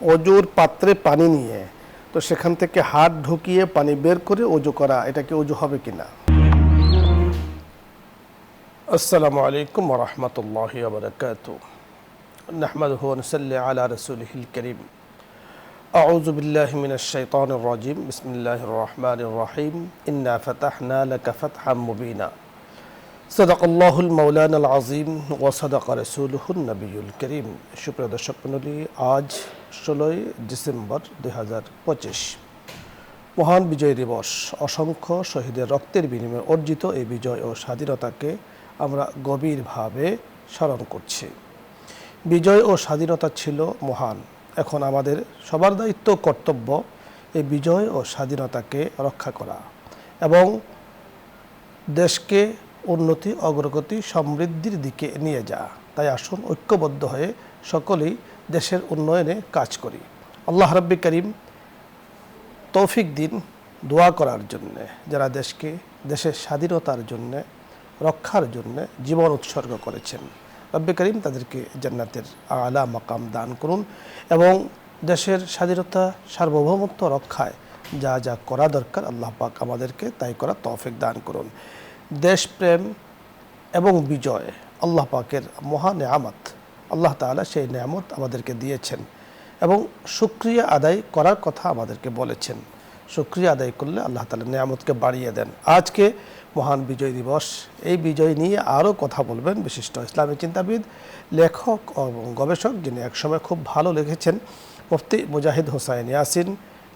অজুর পাত্রে পানি নিয়ে তো সেখান থেকে হাত ঢুকিয়ে পানি বের করে অজু করা, এটা কি অজু হবে কিনা? আসসালামু আলাইকুম ওয়া রাহমাতুল্লাহি ওয়া বারাকাতুহু। নাহমাদুহু ওয়া নুসাল্লি আলা রাসূলিহিল কারীম। আউযু বিল্লাহি মিনাশ শাইতানির রাজীম। বিসমিল্লাহির রাহমানির রাহিম। ইন্না ফাতাহনা লাকা ফাতহাম মুবিনা। সাদাকাল্লাহুল মাওলানাল আযীম ওয়া সাদাকা রাসূলুহুন নবিয়্যুল কারীম। সুপ্রিয় দর্শক মণ্ডলী, আজ 16ই ডিসেম্বর 2025, মহান বিজয় দিবস। অসংখ্য শহীদের রক্তের বিনিময়ে অর্জিত এই বিজয় ও স্বাধীনতাকে আমরা গভীরভাবে স্মরণ করছি। বিজয় ও স্বাধীনতা ছিল মহান। এখন আমাদের সবার দায়িত্ব, কর্তব্য এই বিজয় ও স্বাধীনতাকে রক্ষা করা এবং দেশকে উন্নতি, অগ্রগতি, সমৃদ্ধির দিকে নিয়ে যাওয়া। তাই আসুন ঐক্যবদ্ধ হয়ে সকলেই দেশের উন্নয়নে কাজ করি। আল্লাহ রাব্বি করিম তৌফিক দিন দোয়া করার জন্যে, যারা দেশের স্বাধীনতার জন্যে, রক্ষার জন্যে জীবন উৎসর্গ করেছেন। রাব্বি করিম তাদেরকে জান্নাতের আলা মাকাম দান করুন এবং দেশের স্বাধীনতা, সার্বভৌমত্ব রক্ষায় যা যা করা দরকার আল্লাহ পাক আমাদেরকে তাই করা তৌফিক দান করুন। দেশপ্রেম এবং বিজয় আল্লাহ পাকের মহা নেয়ামত। আল্লাহ তাআলা সেই নেয়ামত আমাদেরকে দিয়েছেন এবং শুকরিয়া আদায় করার কথা আমাদেরকে বলেছেন। শুকরিয়া আদায় করলে আল্লাহ তাআলা নেয়ামতকে বাড়িয়ে দেন। আজকে মহান বিজয় দিবস, এই বিজয় নিয়ে আরও কথা বলবেন বিশিষ্ট ইসলামী চিন্তাবিদ, লেখক এবং গবেষক, যিনি একসময় খুব ভালো লিখেছেন, মুফতি মুজাহিদ হোসাইন ইয়াসিন,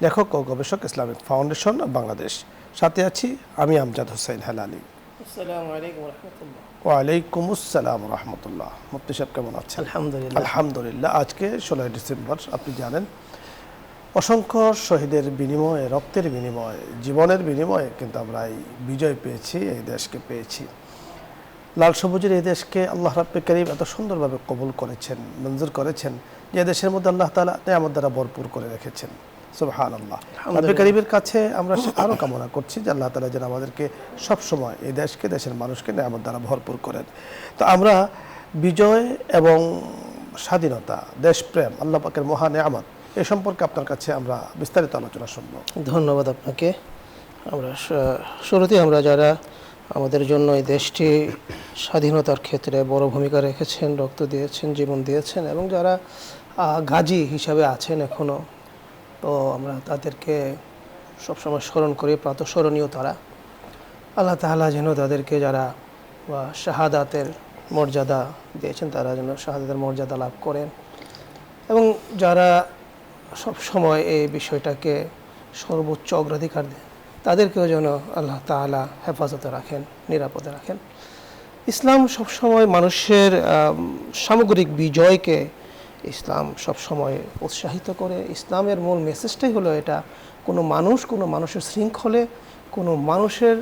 লেখক ও গবেষক, ইসলামিক ফাউন্ডেশন বাংলাদেশ। সাথে আছি আমি আমজাদ হোসেন হেলালি। আসসালামু আলাইকুম ওয়া রাহমাতুল্লাহ। ওয়ালাইকুম আসসালাম ওয়া রাহমাতুল্লাহ। মুফতি সাহেব কেমন আছেন? আলহামদুলিল্লাহ। আলহামদুলিল্লাহ। আজকে 16 ডিসেম্বর, আপনি জানেন, অসংখ্য শহীদের বিনিময়ে, রক্তের বিনিময়ে, জীবনের বিনিময়ে কিন্তু আমরা এই বিজয় পেয়েছি, এই দেশকে পেয়েছি। লাল সবুজের এই দেশকে আল্লাহ রাব্বি করিম এত সুন্দরভাবে কবুল করেছেন, মঞ্জুর করেছেন, যে দেশের মধ্যে আল্লাহ তাআলা নেয়ামত দ্বারা ভরপুর করে রেখেছেন। সুবহানাল্লাহ। রাব্বি করিমের কাছে আমরা আরও কামনা করছি যে আল্লাহ তাআলা যেন আমাদেরকে সবসময় এই দেশকে, দেশের মানুষকে নেয়ামত দ্বারা ভরপুর করেন। তো আমরা বিজয় এবং স্বাধীনতা, দেশপ্রেম, আল্লাহ পাকের মহা নেয়ামত, এ সম্পর্কে আপনার কাছে আমরা বিস্তারিত আলোচনা শুনব। ধন্যবাদ আপনাকে। আমরা শুরুতেই আমরা যারা আমাদের জন্য এই দেশটি স্বাধীনতার ক্ষেত্রে বড় ভূমিকা রেখেছেন, রক্ত দিয়েছেন, জীবন দিয়েছেন এবং যারা গাজী হিসাবে আছেন এখনও, তো আমরা তাদেরকে সবসময় স্মরণ করি, প্রাতঃস্মরণীয় তারা। আল্লাহ তাআলা যেন তাদেরকে, যারা শাহাদাতের মর্যাদা দিয়েছেন, তারা যেন শাহাদাতের মর্যাদা লাভ করেন এবং যারা সব সময় এই বিষয়টাকে সর্বোচ্চ অগ্রাধিকার দেন, তাদেরকেও যেন আল্লাহ তাআলা হেফাজতে রাখেন, নিরাপদে রাখেন। ইসলাম সবসময় মানুষের সামগ্রিক বিজয়কে ইসলাম সবসময় উৎসাহিত করে। ইসলামের মূল মেসেজটাই হলো এটা, কোনো মানুষের শৃঙ্খলে, কোনো মানুষের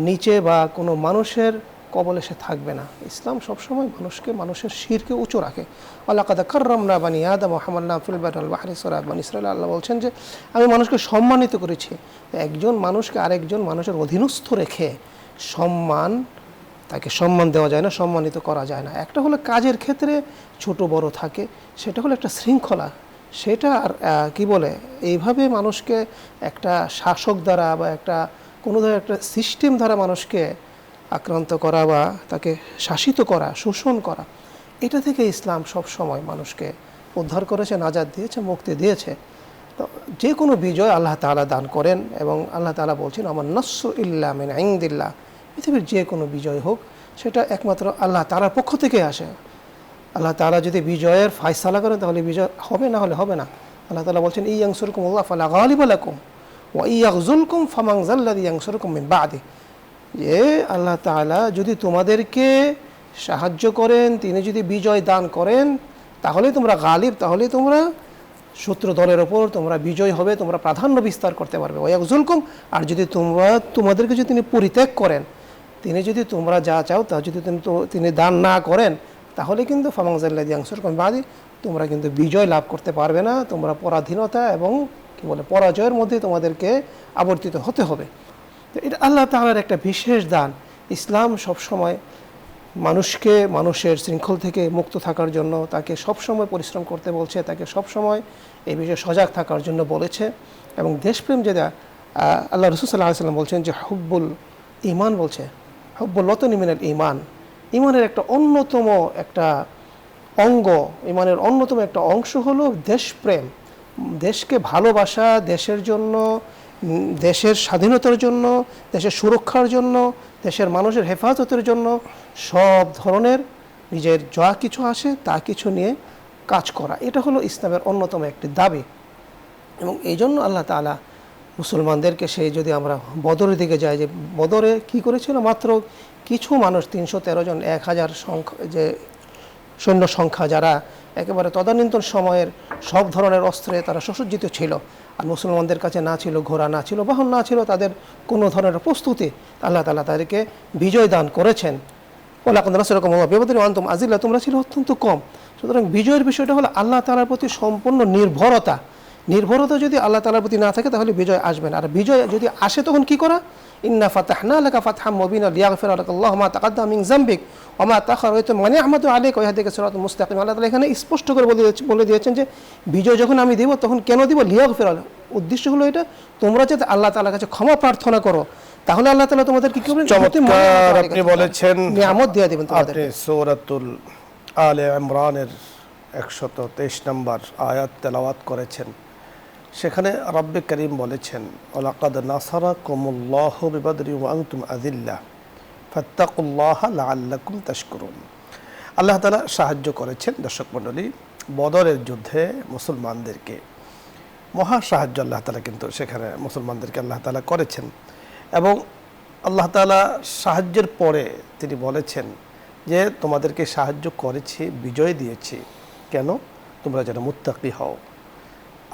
নিচে বা কোনো মানুষের কবলে সে থাকবে না। ইসলাম সবসময় মানুষের শিরকে উঁচু রাখে। ওয়ালাকাদ কাররামনা বানি আদম ওয়া হামালনাহুম ফিল বাররি ওয়াল বাহরি, সূরা বনী ইসরাঈল। আল্লাহ বলছেন যে আমি মানুষকে সম্মানিত করেছি। একজন মানুষকে আরেকজন মানুষের অধীনস্থ রেখে তাকে সম্মান দেওয়া যায় না, সম্মানিত করা যায় না। একটা হলো কাজের ক্ষেত্রে ছোট বড় থাকে, সেটা হলো একটা শৃঙ্খলা। সেটা আর কি বলে, এইভাবে মানুষকে একটা শাসক দ্বারা বা কোনো ধরনের একটা সিস্টেম দ্বারা মানুষকে আক্রান্ত করা বা তাকে শাসিত করা, শোষণ করা, এটা থেকে ইসলাম সব সময় মানুষকে উদ্ধার করেছে, নাজাত দিয়েছে, মুক্তি দিয়েছে। তো যে কোনো বিজয় আল্লাহ তাআলা দান করেন এবং আল্লাহ তাআলা বলছেন আমার নাসরু ইল্লা মিন ইনদিল্লাহ। পৃথিবীর যে কোনো বিজয় হোক, সেটা একমাত্র আল্লাহ তাআলার পক্ষ থেকে আসে। আল্লাহ তাআলা যদি বিজয়ের ফায়সালা করেন তাহলে বিজয় হবে, না হলে হবে না। আল্লাহ তাআলা বলছেন ইয়ানসুরকুমুল্লাহ ফালা গালিবা লাকুম ওয়া ইয়াগযুলকুম ফামান যাল্লাযী ইয়ানসুরকুম মিন বা'দি। যে আল্লাহ তাআলা যদি তোমাদেরকে সাহায্য করেন, তিনি যদি বিজয় দান করেন, তাহলেই তোমরা গালিব, তাহলেই তোমরা শত্রু দলের ওপর তোমরা বিজয় হবে, তোমরা প্রাধান্য বিস্তার করতে পারবে। ওয়া ইয়াগযুলকুম, আর যদি তোমাদেরকে যদি তিনি পরিত্যাগ করেন, তিনি যদি তোমরা যা চাও তা যদি তিনি দান না করেন, তাহলে কিন্তু ফামান যাল্লাযী ইয়ানসুরকুম মিন বা'দি, তোমরা কিন্তু বিজয় লাভ করতে পারবে না। তোমরা পরাধীনতা এবং পরাজয়ের মধ্যে তোমাদেরকে আবর্তিত হতে হবে। তো এটা আল্লাহ তাআলার একটা বিশেষ দান। ইসলাম সবসময় মানুষকে মানুষের শৃঙ্খল থেকে মুক্ত থাকার জন্য তাকে সবসময় পরিশ্রম করতে বলছে, তাকে সবসময় এই বিষয়ে সজাগ থাকার জন্য বলেছে। এবং দেশপ্রেম যেটা আল্লাহ রসুল সাল্লাল্লাহু আলাইহি ওয়াসাল্লাম বলছেন যে হুব্বুল ঈমান বলছে, হুব্বুল ওয়াতনি মিনাল ঈমান, ঈমানের একটা অন্যতম একটা অঙ্গ, ঈমানের অন্যতম একটা অংশ হলো দেশপ্রেম। দেশকে ভালোবাসা, দেশের জন্য, দেশের স্বাধীনতার জন্য, দেশের সুরক্ষার জন্য, দেশের মানুষের হেফাজতের জন্য সব ধরনের নিজের যা কিছু আসে তা কিছু নিয়ে কাজ করা, এটা হলো ইসলামের অন্যতম একটি দাবি। এবং এই জন্য আল্লাহ তাআলা মুসলমানদেরকে, সেই যদি আমরা বদরের দিকে যাই, যে বদরে কি করেছিল, মাত্র কিছু মানুষ 313 জন, 1000 সংখ্যা, যে সৈন্য সংখ্যা যারা একেবারে তদানীন্তন সময়ের সব ধরনের অস্ত্রে তারা সুসজ্জিত ছিল, আর মুসলমানদের কাছে না ছিল ঘোড়া, না ছিল বাহন, না ছিল তাদের কোনো ধরনের প্রস্তুতি, আল্লাহ তাআলা তাদেরকে বিজয় দান করেছেন। ওয়ালাকাদ নাসারাকুম আল্লাহু বিবদরিন ওয়া আনতুম আযিল্লা, তোমরা ছিল অত্যন্ত কম। সুতরাং বিজয়ের বিষয়টা হলো আল্লাহ তাআলার প্রতি সম্পূর্ণ নির্ভরতা। নির্ভরতা যদি আল্লাহ তাআলার প্রতি না থাকে তাহলে বিজয় আসবে না। আর বিজয় যদি আসে তখন কি করা, ইন্না ফাতাহনা লাকা ফাতহাম মুবিনা লিয়াগফিরা লাকা আল্লাহু মা তাকাদ্দামা মিন যামবিক ওয়া মা তাআখারা ওয়া তুম নি'মাতু আলাইকা ওয়া ইয়াহদিকা সিরাতাল মুস্তাকিম। আল্লাহ তাআলা এখানে স্পষ্ট করে বলে দিয়েছেন যে বিজয় যখন আমি দেব তখন কেন দিব, লিয়াগফিরা, উদ্দেশ্য হলো এটা, তোমরা যাতে আল্লাহ তাআলার কাছে ক্ষমা প্রার্থনা করো, তাহলে আল্লাহ তাআলা তোমাদের কি করবেন, চমৎকার আপনি বলেছেন, নিয়ামত দিয়ে দিবেন তোমাদের। আপনি সূরাতুল আলে ইমরানের 123 নম্বর আয়াত তেলাওয়াত করেছেন। সেখানে রব্বে করিম বলেছেন, ওয়ালাকাদ নাসারাকুমুল্লাহু বিবদরিন ওয়া আনতুম আযিল্লা ফাত্তাকুল্লাহা লাআল্লাকুম তাশকুরুন। আল্লাহ তাআলা সাহায্য করেছেন দর্শক মণ্ডলী বদরের যুদ্ধে মুসলমানদেরকে, মহা সাহায্য আল্লাহ তাআলা কিন্তু সেখানে মুসলমানদেরকে আল্লাহ তাআলা করেছেন। এবং আল্লাহ তাআলা সাহায্যের পরে তিনি বলেছেন যে তোমাদেরকে সাহায্য করেছি, বিজয় দিয়েছি, কেন, তোমরা যেন মুত্তাকি হও।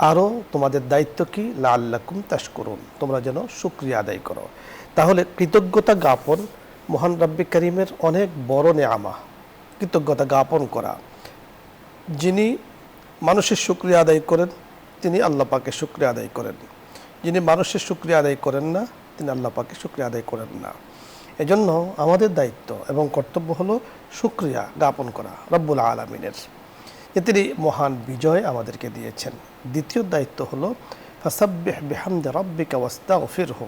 আরও তোমাদের দায়িত্ব কি, লাআল্লাকুম তাশকুরুন, তোমরা যেন শুকরিয়া আদায় করো। তাহলে কৃতজ্ঞতা জ্ঞাপন মহান রব্বে করিমের অনেক বড় নেয়ামা, কৃতজ্ঞতা জ্ঞাপন করা। যিনি মানুষের শুকরিয়া আদায় করেন তিনি আল্লাহ পাকে শুকরিয়া আদায় করেন, যিনি মানুষের শুকরিয়া আদায় করেন না তিনি আল্লাহ পাকে শুকরিয়া আদায় করেন না। এজন্য আমাদের দায়িত্ব এবং কর্তব্য হলো শুকরিয়া জ্ঞাপন করা রব্বুল আলামিনের, যে তিনি মহান বিজয় আমাদেরকে দিয়েছেন। দ্বিতীয় দায়িত্ব হলো ফাসাব্বিহ বিহামদি রাব্বিকা ওয়াস্তাগফিরহু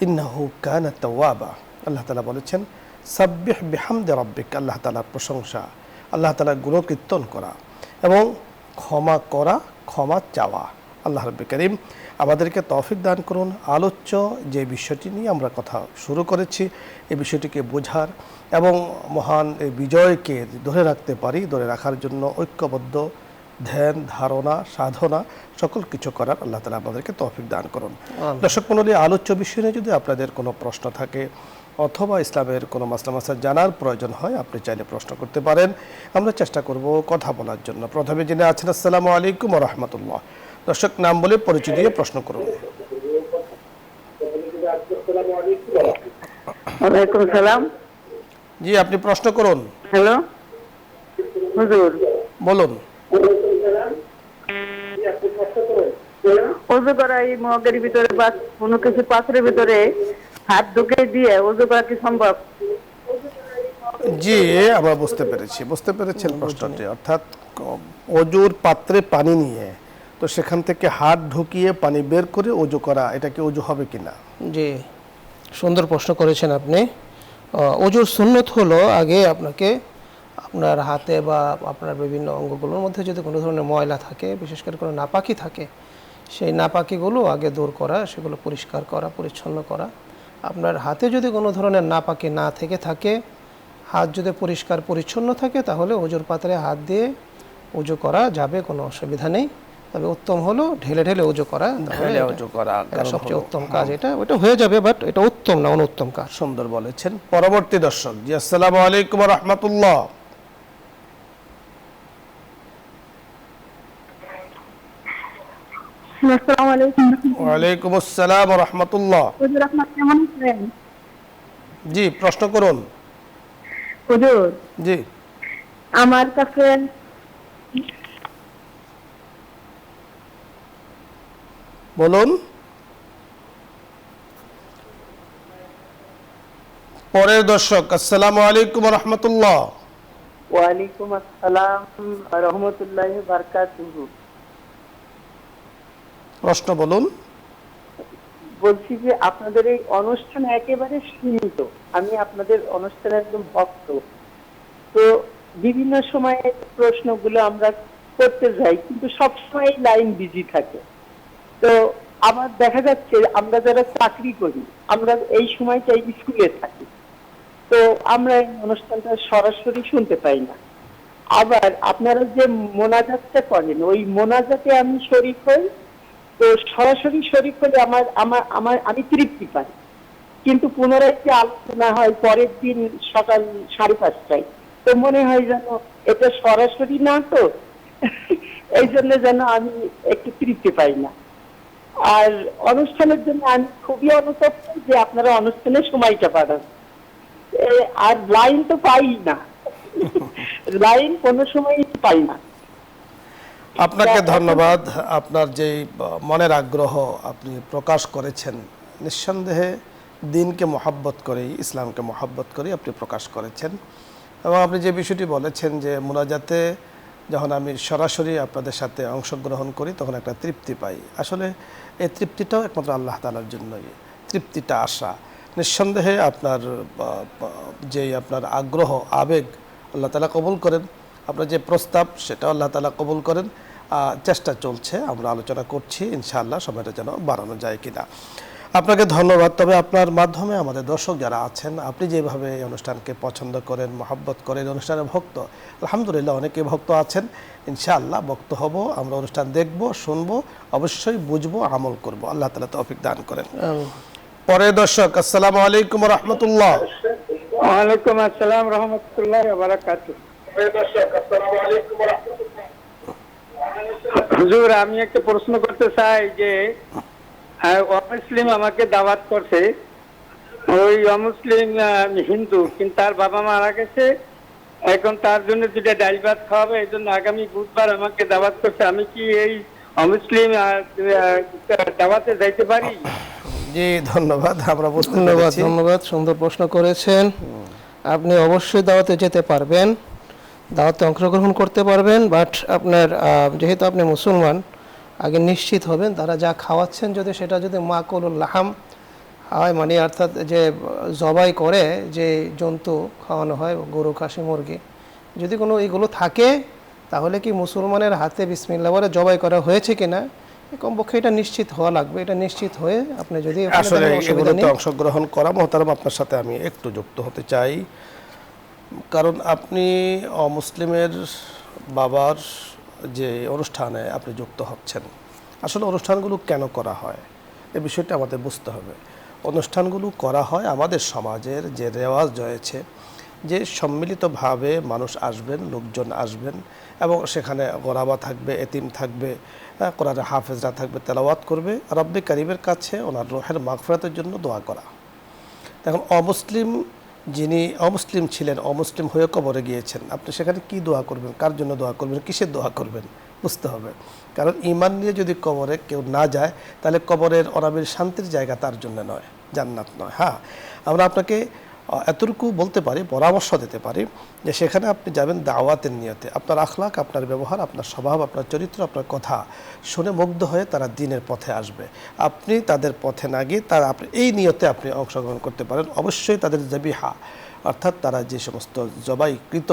ইন্নাহু কানা তাওয়াবা। আল্লাহ তাআলা বলেছেন সাব্বিহ বিহামদি রাব্বিকা, আল্লাহ তাআলার প্রশংসা, আল্লাহ তাআলার গুণকীর্তন করা এবং ক্ষমা করা, ক্ষমা চাওয়া। আল্লাহ রাব্বুল কারীম আমাদেরকে তৌফিক দান করুন। আলোচ্য যে বিষয়টি নিয়ে আমরা কথা শুরু করেছি, এই বিষয়টিকে বোঝার এবং মহান এই বিজয়কে ধরে রাখতে পারি, ধরে রাখার জন্য ঐক্যবদ্ধ ধ্যান, ধারণা, সাধনা সকল কিছু করার আল্লাহ তাআলা আমাদেরকে তৌফিক দান করুন। দর্শক মণ্ডলী, আলোচ্য বিষয় নিয়ে যদি আপনাদের কোনো প্রশ্ন থাকে অথবা ইসলামের কোনো মাসলা মাসাইল জানার প্রয়োজন হয়, আপনি চাইলে প্রশ্ন করতে পারেন, আমরা চেষ্টা করব কথা বলার জন্য। প্রথমে যিনি আছেন, আসসালামু আলাইকুম ওয়া রাহমাতুল্লাহ। দর্শক নাম বলে পরিচয় দিয়ে প্রশ্ন করুন। ওয়ালাইকুম সালাম। জি, আপনি প্রশ্ন করুন। হ্যালো হুজুর, বলুন। ওযু করা এই মগের ভিতরে বা কোনো কিছু পাত্রের ভিতরে হাত ঢুকে দিয়ে ওযু করা কি সম্ভব? জি, আমরা বুঝতে পেরেছেন প্রশ্নটি। অর্থাৎ অজুর পাত্রে পানি নিয়ে তো সেখান থেকে হাত ঢুকিয়ে পানি বের করে অজু করা, এটা কি অজু হবে কিনা? জি, সুন্দর প্রশ্ন করেছেন আপনি। অজুর সুন্নত হলো আগে আপনাকে আপনার হাতে বা আপনার বিভিন্ন অঙ্গগুলোর মধ্যে যদি কোনো ধরনের ময়লা থাকে, বিশেষ করে কোনো নাপাকি থাকে, সেই নাপাকিগুলো আগে দূর করা, সেগুলো পরিষ্কার করা, পরিচ্ছন্ন করা। আপনার হাতে যদি কোনো ধরনের নাপাকি না থেকে থাকে, হাত যদি পরিষ্কার পরিচ্ছন্ন থাকে, তাহলে অজুর পাত্রে হাত দিয়ে অজু করা যাবে, কোনো অসুবিধা নেই। তবে উত্তম হলো ঢেলে ঢেলে অজু করা, এটা সবচেয়ে উত্তম কাজ। এটা হয়ে যাবে, বাট এটা উত্তম না, অনুত্তম কাজ। সুন্দর বলেছেন। পরবর্তী দর্শক, জি আসসালামু আলাইকুম ওয়া রাহমাতুল্লাহ। আসসালামু আলাইকুম। ওয়া আলাইকুম আসসালাম ওয়া রাহমাতুল্লাহ। হুজুর, আপনি কেমন আছেন? জি, প্রশ্ন করুন। হুজুর, জি, আমার কাছে বলুন। পরের দর্শক, আসসালামু আলাইকুম রহমতুল্লাহ। ওয়ালাইকুম আসসালাম রহমতুল্লাহি বারাকাতুহু। প্রশ্ন বলুন। বলছি যে আপনাদের এই অনুষ্ঠান একেবারে সীমিত, আমি আপনাদের অনুষ্ঠানের একদম ভক্ত। তো বিভিন্ন সময়ে প্রশ্নগুলো আমরা করতে যাই, কিন্তু সবসময় লাইন বিজি থাকে। তো আমার দেখা যাচ্ছে আমরা যারা চাকরি করি, আমরা এই সময়টাই স্কুলে থাকি, তো আমরা এই অনুষ্ঠানটা সরাসরি শুনতে পাই না। আবার আপনারা যে মোনাজাতটা করেন, ওই মোনাজাতে আমি শরীক হই, তো সরাসরি শরীক হলে আমার আমার আমার আমি তৃপ্তি পাই। কিন্তু পুনরায় যে আলোচনা হয় পরের দিন সকাল 5:30টায়, তো মনে হয় যেন এটা সরাসরি না, তো এই জন্য যেন আমি একটু তৃপ্তি পাই না। আর অনুষ্ঠানের জন্য আমি খুবই অনুতপ্ত যে আপনারা অনুষ্ঠানের সময়টা পাঠান, আর লাইন তো পাই না, লাইন কোনো সময় পাই না। আপনাকে ধন্যবাদ। আপনার যে মনের আগ্রহ আপনি প্রকাশ করেছেন, নিঃসন্দেহে দিনকে মহাব্বত করেই, ইসলামকে মহাব্বত করেই আপনি প্রকাশ করেছেন। এবং আপনি যে বিষয়টি বলেছেন যে মোনাজাতে যখন আমি সরাসরি আপনাদের সাথে অংশগ্রহণ করি তখন একটা তৃপ্তি পাই। আসলে এই তৃপ্তিটাও একমাত্র আল্লাহ তাআলার জন্যই, তৃপ্তিটা আসা। নিঃসন্দেহে আপনার যেই আপনার আগ্রহ, আবেগ আল্লাহ তাআলা কবুল করেন। আপনার যে প্রস্তাব সেটাও আল্লাহ তাআলা কবুল করেন। চেষ্টা চলছে, আমরা আলোচনা করছি ইনশাআল্লাহ সময়টা যেন বাড়ানো যায় কিনা। আপনাকে ধন্যবাদ। তবে আপনার মাধ্যমে আমাদের দর্শক যারা আছেন, আপনি যেভাবে এই অনুষ্ঠানকে পছন্দ করেন, মহব্বত করেন, অনুষ্ঠানের ভক্ত, আলহামদুলিল্লাহ অনেকে ভক্ত আছেন। ইনশাআল্লাহ ভক্ত হব, আমরা অনুষ্ঠান দেখব, শুনব, অবশ্যই বুঝবো, আমল করব। আল্লাহ তাআলা তৌফিক দান করেন। পরের দর্শক, আসসালামু আলাইকুম রহমতুল্লাহ। ওয়ালাইকুম আসসালাম রহমতুল্লাহি ওয়া বারাকাতুহু। হুজুর, আমি একটা প্রশ্ন করতে চাই যে অমুসলিম আমাকে দাওয়াত করছে, ওই অমুসলিম হিন্দু, কিন্তু তার বাবা মারা গেছে, এখন তার জন্য দুটা ডাল ভাত খাওয়াবে, এই জন্য আগামী বুধবার আমাকে দাওয়াত করছে। আমি কি এই অমুসলিম দাওয়াতে যাইতে পারি? জি ধন্যবাদ, আমরা বুঝতে ধন্যবাদ, পেরেছি। ধন্যবাদ, সুন্দর প্রশ্ন করেছেন। আপনি অবশ্যই দাওয়াতে যেতে পারবেন, দাওয়াতে অংশগ্রহণ করতে পারবেন, বাট আপনার যেহেতু আপনি মুসলমান, আগে নিশ্চিত হবেন তারা যা খাওয়াচ্ছেন যদি মাকুলুল লাহাম হয়, মানে অর্থাৎ যে জবাই করে যে জন্তু খাওয়ানো হয়, গরু, খাসি, মুরগি, যদি কোনো এগুলো থাকে তাহলে কি মুসলমানের হাতে বিসমিল্লাহ বলে জবাই করা হয়েছে কিনা, কমপক্ষে এটা নিশ্চিত হওয়া লাগবে। এটা নিশ্চিত হয়ে আপনি যদি আসলে এগুলোতে অংশগ্রহণ করা, মোহতারাম আপনার সাথে আমি একটু যুক্ত হতে চাই। কারণ আপনি অমুসলিমের বাবার যে অনুষ্ঠানে আপনি যুক্ত হচ্ছেন, আসলে অনুষ্ঠানগুলো কেন করা হয় এ বিষয়টা আমাদের বুঝতে হবে। অনুষ্ঠানগুলো করা হয় আমাদের সমাজের যে রেওয়াজ রয়েছে, যে সম্মিলিতভাবে মানুষ আসবেন, লোকজন আসবেন এবং সেখানে গোরাবা থাকবে, এতিম থাকবে, কোরআনের হাফেজরা থাকবে, তেলাওয়াত করবে, রব্বে কারিমের কাছে ওনার রুহের মাগফিরাতের জন্য দোয়া করা। এখন অমুসলিম যিনি অমুসলিম ছিলেন, অমুসলিম হয়ে কবরে গিয়েছেন, আপনি সেখানে কি দোয়া করবেন, কার জন্য দোয়া করবেন, কিসের দোয়া করবেন বুঝতে হবে। কারণ ঈমান নিয়ে যদি কবরে কেউ না যায়, তাহলে কবরের অনাবিল শান্তির জায়গা তার জন্য নয়, জান্নাত নয়। হ্যাঁ, আমরা আপনাকে এতটুকু বলতে পারি, পরামর্শ দিতে পারি যে সেখানে আপনি যাবেন দাওয়াতের নিয়তে। আপনার আখলাক, আপনার ব্যবহার, আপনার স্বভাব, আপনার চরিত্র, আপনার কথা শুনে মুগ্ধ হয়ে তারা দ্বীনের পথে আসবে। আপনি তাদের পথে না গিয়ে আপনি এই নিয়তে আপনি অংশগ্রহণ করতে পারেন। অবশ্যই তাদের জাবিহা অর্থাৎ তারা যে সমস্ত জবাইকৃত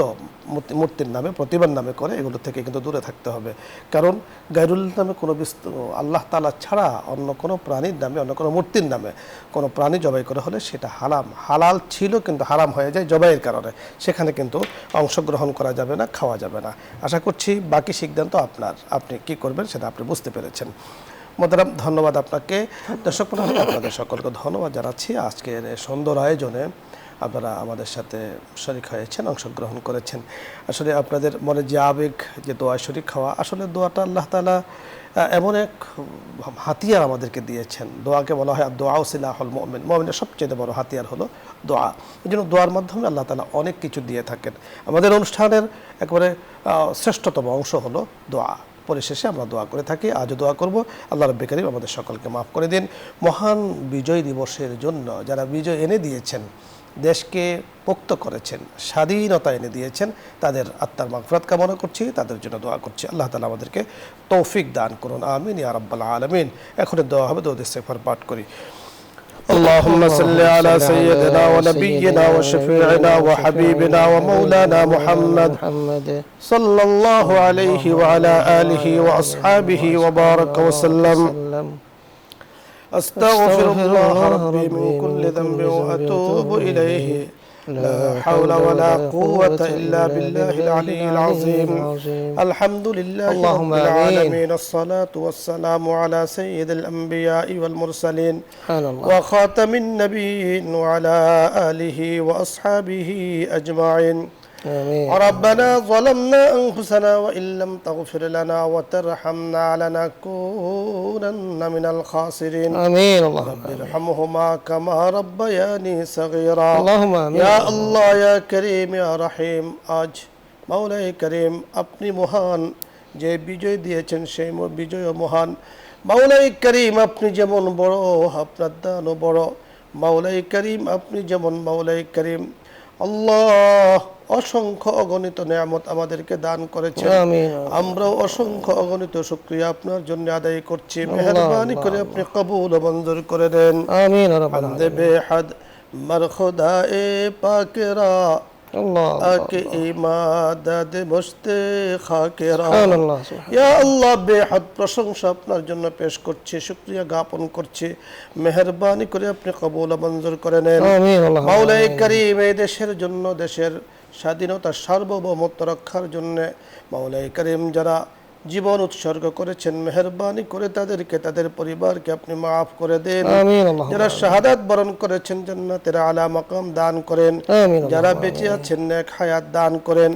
মূর্তির নামে, প্রতিমার নামে করে, এগুলো থেকে কিন্তু দূরে থাকতে হবে। কারণ গায়রুল্লাহ নামে কোনো আল্লাহ তাআলা ছাড়া অন্য কোনো প্রাণীর নামে, অন্য কোনো মূর্তির নামে কোনো প্রাণী জবাই করা হলে সেটা হালাল ছিল কিন্তু হারাম হয়ে যায় জবাইয়ের কারণে। সেখানে কিন্তু অংশগ্রহণ করা যাবে না, খাওয়া যাবে না। আশা করছি বাকি সিদ্ধান্ত আপনার, আপনি কি করবেন সেটা আপনি বুঝতে পেরেছেন। মোহতারাম, ধন্যবাদ আপনাকে। দর্শক মণ্ডলী, আপনাদের সকলকে ধন্যবাদ জানাচ্ছি। আজকের সুন্দর আয়োজনে আপনারা আমাদের সাথে শরীক হয়েছেন, অংশগ্রহণ করেছেন। আসলে আপনাদের মনে যে আবেগ, যে দোয়া শরীক হওয়া, আসলে দোয়াটা আল্লাহ তাআলা এমন এক হাতিয়ার আমাদেরকে দিয়েছেন। দোয়াকে বলা হয় দোয়া সিলাহুল মুমিন, মুমিনের সবচেয়ে বড় হাতিয়ার হলো দোয়া। এই জন্য দোয়ার মাধ্যমে আল্লাহ তাআলা অনেক কিছু দিয়ে থাকেন। আমাদের অনুষ্ঠানের একেবারে শ্রেষ্ঠতম অংশ হলো দোয়া। পরিশেষে আমরা দোয়া করে থাকি, আজও দোয়া করব আল্লাহ রাব্বুল কারীম আমাদের সকলকে মাফ করে দিন। মহান বিজয় দিবসের জন্য যারা বিজয় এনে দিয়েছেন, দেশকে মুক্ত করেছেন, স্বাধীনতা এনে দিয়েছেন, তাদের আত্মার মাগফিরাত কামনা করছি, তাদের জন্য দোয়া করছি। আল্লাহ তাআলা আমাদেরকে তৌফিক দান করুন, আমিন ইয়া রাব্বাল আলামিন। এখন দোয়া হবে, দরুদ ইস্তিগফার পাঠ করি। اللهم صل على سيدنا ونبينا وشفيعنا وحبيبنا ومولانا محمد صلى الله عليه وعلى آله وأصحابه وبارك وسلم. أستغفر الله ربي من كل ذنب وأتوب إليه، لا حول ولا قوة إلا بالله العلي العظيم. الحمد لله رب العالمين، الصلاة والسلام على سيد الأنبياء والمرسلين وخاتم النبيين وعلى آله وأصحابه أجمعين. ربنا ظلمنا أنفسنا وإن لم تغفر لنا وترحمنا لنكونن من الخاسرين. آمين. رب ارحمهما كما ربياني صغيرا. اللهم آمين. يا الله يا كريم يا رحيم. আজ মাওলাই করিম আপনি মহান, যে বিজয় দিয়েছেন সেই বিজয় মহান। মাওলাই করিম আপনি যেমন বড়, আপনার দানও বড়। মাওলাই করিম আপনি যেমন মাওলাই করিম। আল্লাহ অসংখ্য অগণিত নিয়ামত আমাদেরকে দান করেছেন, আমরাও অসংখ্য অগণিত শুকরিয়া আপনার জন্য আদায় করছি। মেহেরবানি করে আপনি কবুল ও মঞ্জুর করে দেন। আমিন। বন্দে বেহদ মরখুদায়ে পাকেরা আকে ইমাদত মুশতে খাকেরা। ইয়া আল্লাহ, বেহদ প্রশংসা আপনার জন্য পেশ করছি, শুকরিয়া জ্ঞাপন করছি। মেহেরবানি করে আপনি কবুল ও মঞ্জুর করে নেন। মাওলাই করিম এই দেশের জন্য, দেশের স্বাধীনতা সার্বভৌমত্ব রক্ষার জন্য মাওলাই করিম যারা জীবন উৎসর্গ করেছেন, মেহেরবানি করে তাদেরকে, তাদের পরিবারকে আপনি মাফ করে দেন। যারা শাহাদাত বরণ করেছেন জান্নাতের আলা মাকাম দান করেন, যারা বেঁচে আছেন নেক হায়াত দান করেন।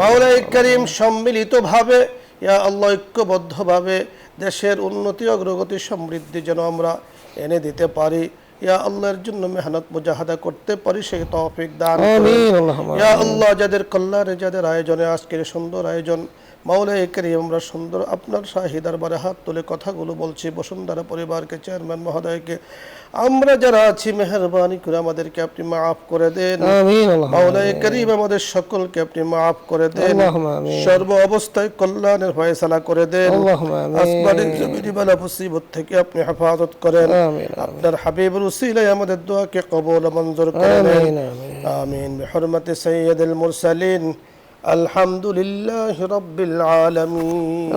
মাওলাই করিম সম্মিলিতভাবে ইয়া আল্লাহ ঐক্যবদ্ধভাবে দেশের উন্নতি, অগ্রগতি, সমৃদ্ধি যেন আমরা এনে দিতে পারি। ইয়া আল্লাহর জন্য মেহনত মুজাহাদা করতে পারি, সেই তৌফিক দান করুন। ইয়া আল্লাহ, যাদের কল্যাণে, যাদের আয়োজনে আজকের সুন্দর আয়োজন, মাওলাই করিম আমরা সুন্দর আপনার শাহী দরবারে হাত তুলে কথাগুলো বলছি। বসুন্ধরা পরিবারকে, চেয়ারম্যান মহোদয়কে, আমরা যারা আছি মেহেরবানি করে আমাদেরকে আপনি মাফ করে দেন। মাওলাই করিম আমাদের সকলকে আপনি মাফ করে দেন, সর্ব অবস্থায় কল্যাণের ফয়সালা করে দেন। আসমানের জমিনের বালা মুসিবত থেকে আপনি হেফাজত করেন। আপনার হাবিবের উসিলায় আমাদের দোয়াকে কবুল ও মঞ্জুর করে নেন। আমিন। বিহুরমতি সাইয়্যিদুল মুরসালিন। الحمد لله رب العالمين.